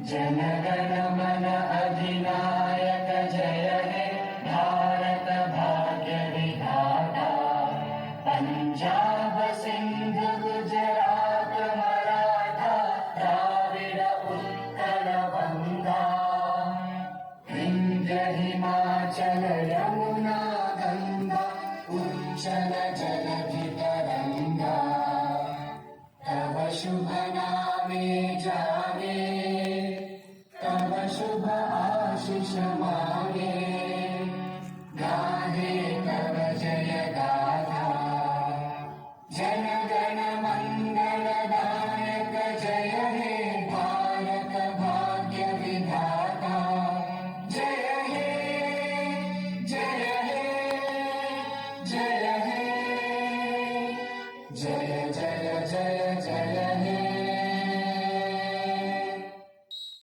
जनगण मन अधिनायक जय हे भारत भाग्य विधाता। पंजाब सिंध गुजरात मराठा द्राविड उत्कल बंगा। विंध्य हिमाचल यमुना गंगा उच्चल जलधि तरंगा। तव शुभ नामे जागे तव शुभ आशीष मांगे। गाहे तव जय गाथा जन गण मंगल दायक जय हे भारत भाग्य विधाता। जय हे जय हे जय हे जय जय जय